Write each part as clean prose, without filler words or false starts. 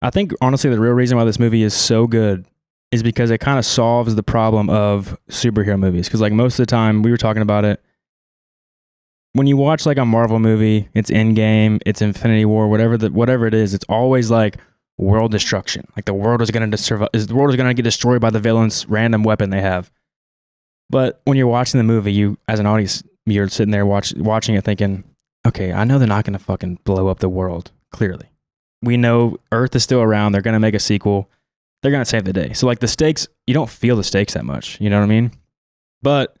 I think honestly the real reason why this movie is so good is because it kind of solves the problem of superhero movies. Because like most of the time, we were talking about it. When you watch like a Marvel movie, it's Endgame, it's Infinity War, whatever it is, it's always like world destruction. Like the world is going to get destroyed by the villain's random weapon they have. But when you're watching the movie, you as an audience, you're sitting there watching it thinking, okay, I know they're not going to fucking blow up the world. Clearly, we know Earth is still around. They're going to make a sequel. They're going to save the day. So like the stakes, you don't feel the stakes that much. You know what I mean? But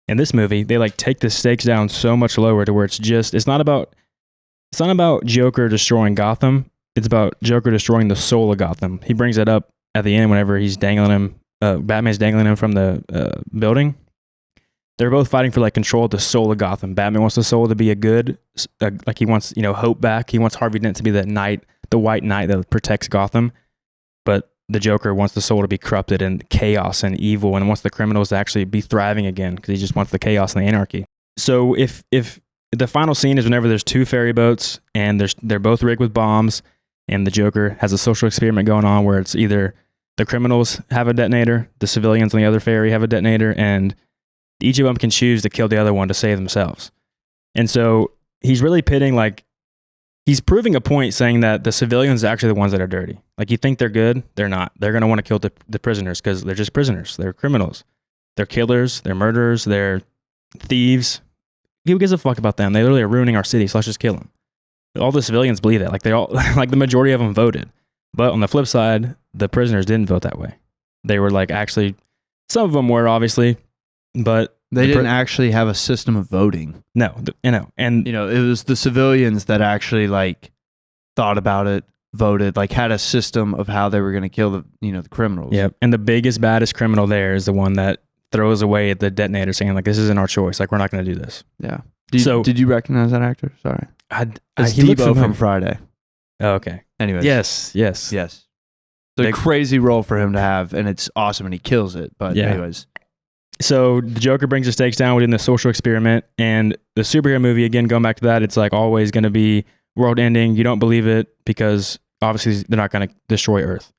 in this movie, they like take the stakes down so much lower to where it's not about Joker destroying Gotham. It's about Joker destroying the soul of Gotham. He brings it up at the end whenever he's dangling him. Batman's dangling him from the building. They're both fighting for like control of the soul of Gotham. Batman wants the soul to be like he wants hope back. He wants Harvey Dent to be that knight, the white knight that protects Gotham. But the Joker wants the soul to be corrupted and chaos and evil, and wants the criminals to actually be thriving again because he just wants the chaos and the anarchy. So if the final scene is whenever there's two ferry boats and they're both rigged with bombs, and the Joker has a social experiment going on where it's either the criminals have a detonator, the civilians on the other ferry have a detonator, and each of them can choose to kill the other one to save themselves. And so he's really pitting he's proving a point saying that the civilians are actually the ones that are dirty. Like you think they're good, they're not. They're going to want to kill the prisoners because they're just prisoners. They're criminals. They're killers. They're murderers. They're thieves. Who gives a fuck about them? They literally are ruining our city, so let's just kill them. All the civilians believe that. Like they all, like the majority of them voted. But on the flip side, the prisoners didn't vote that way. They were like actually, some of them were obviously, but they didn't actually have a system of voting. No, and it was the civilians that actually like thought about it, voted, like had a system of how they were going to kill the criminals. Yep. And the biggest, baddest criminal there is the one that throws away the detonator, saying like, "This isn't our choice. Like we're not going to do this." Yeah. Did you recognize that actor? Sorry, it's he looked Debo from Friday. Oh, okay. Anyways, yes. It's a crazy role for him to have, and it's awesome, and he kills it. But anyways. So the Joker brings the stakes down within the social experiment, and the superhero movie, again, going back to that, it's like always going to be world ending. You don't believe it because obviously they're not going to destroy Earth.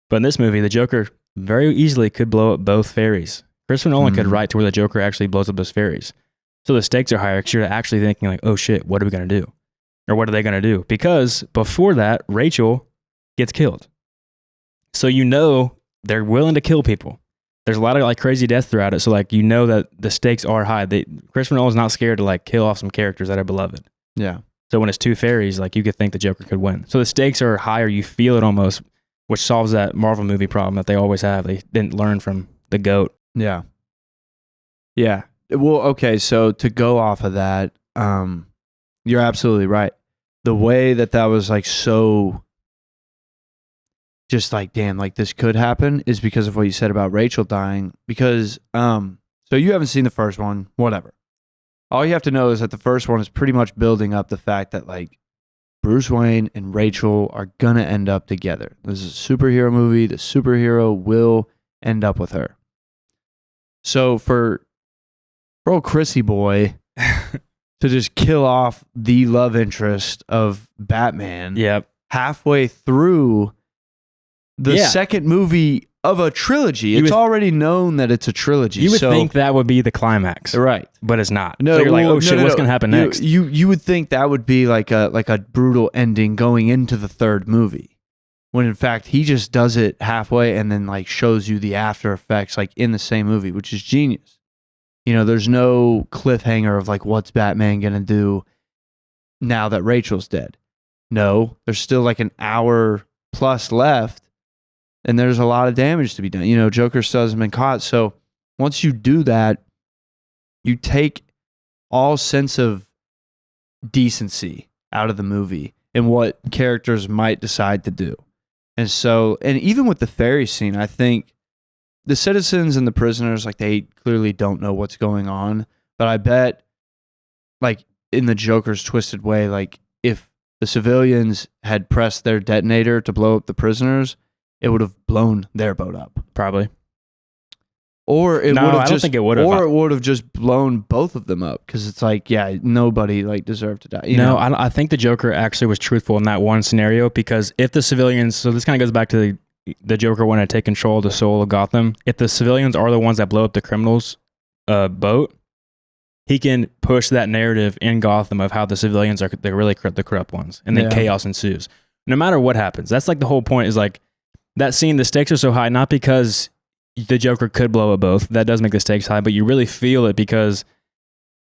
But in this movie, the Joker very easily could blow up both ferries. Christopher Nolan could write to where the Joker actually blows up those ferries. So the stakes are higher because you're actually thinking like, oh shit, what are we going to do? Or what are they going to do? Because before that, Rachel gets killed. So they're willing to kill people. There's a lot of like crazy deaths throughout it. So like, that the stakes are high. Christopher Nolan's not scared to like kill off some characters that are beloved. Yeah. So when it's two ferries, like you could think the Joker could win. So the stakes are higher. You feel it almost, which solves that Marvel movie problem that they always have. They didn't learn from the GOAT. Yeah. Yeah. Well, okay. So to go off of that, you're absolutely right. The way that was like so just like, damn, like this could happen is because of what you said about Rachel dying. Because, so you haven't seen the first one, whatever. All you have to know is that the first one is pretty much building up the fact that like Bruce Wayne and Rachel are going to end up together. This is a superhero movie. The superhero will end up with her. So for old Chrissy boy to just kill off the love interest of Batman halfway through the second movie of a trilogy. It's already known that it's a trilogy. You would think that would be the climax. Right. But it's not. No, so you're like, oh shit, what's going to happen next? You would think that would be like a brutal ending going into the third movie. When in fact, he just does it halfway and then like shows you the after effects like in the same movie, which is genius. There's no cliffhanger of like, what's Batman going to do now that Rachel's dead? No, there's still like an hour plus left. And there's a lot of damage to be done. Joker still hasn't been caught. So once you do that, you take all sense of decency out of the movie and what characters might decide to do. And even with the ferry scene, I think the citizens and the prisoners, like they clearly don't know what's going on. But I bet, like in the Joker's twisted way, like if the civilians had pressed their detonator to blow up the prisoners, it would have blown their boat up. Probably. Or it No, would I have don't just, think it would have. or it would have just blown both of them up because it's like, yeah, nobody like deserved to die. You know? I think the Joker actually was truthful in that one scenario, because if the civilians, so this kind of goes back to the Joker wanting to take control of the soul of Gotham. If the civilians are the ones that blow up the criminals' boat, he can push that narrative in Gotham of how the civilians are the corrupt ones, and then chaos ensues. No matter what happens, that's like the whole point. Is like that scene. The stakes are so high, not because the Joker could blow up both. That does make the stakes high, but you really feel it because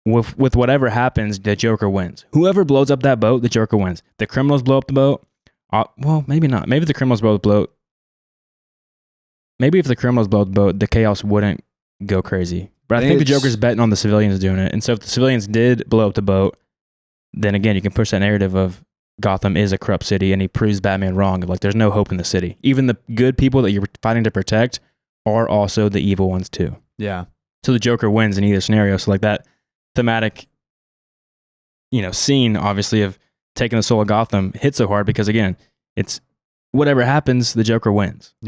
with whatever happens, the Joker wins. Whoever blows up that boat, the Joker wins. The criminals blow up the boat. Well, maybe not. Maybe the criminals blow up the boat. Maybe if the criminals blow up the boat, the chaos wouldn't go crazy. But I think the Joker's betting on the civilians doing it. And so if the civilians did blow up the boat, then again, you can push that narrative of Gotham is a corrupt city, and he proves Batman wrong. Like, there's no hope in the city. Even the good people that you're fighting to protect are also the evil ones too. Yeah. So the Joker wins in either scenario. So like that thematic, scene, obviously, of taking the soul of Gotham hits so hard because, again, it's whatever happens, the Joker wins.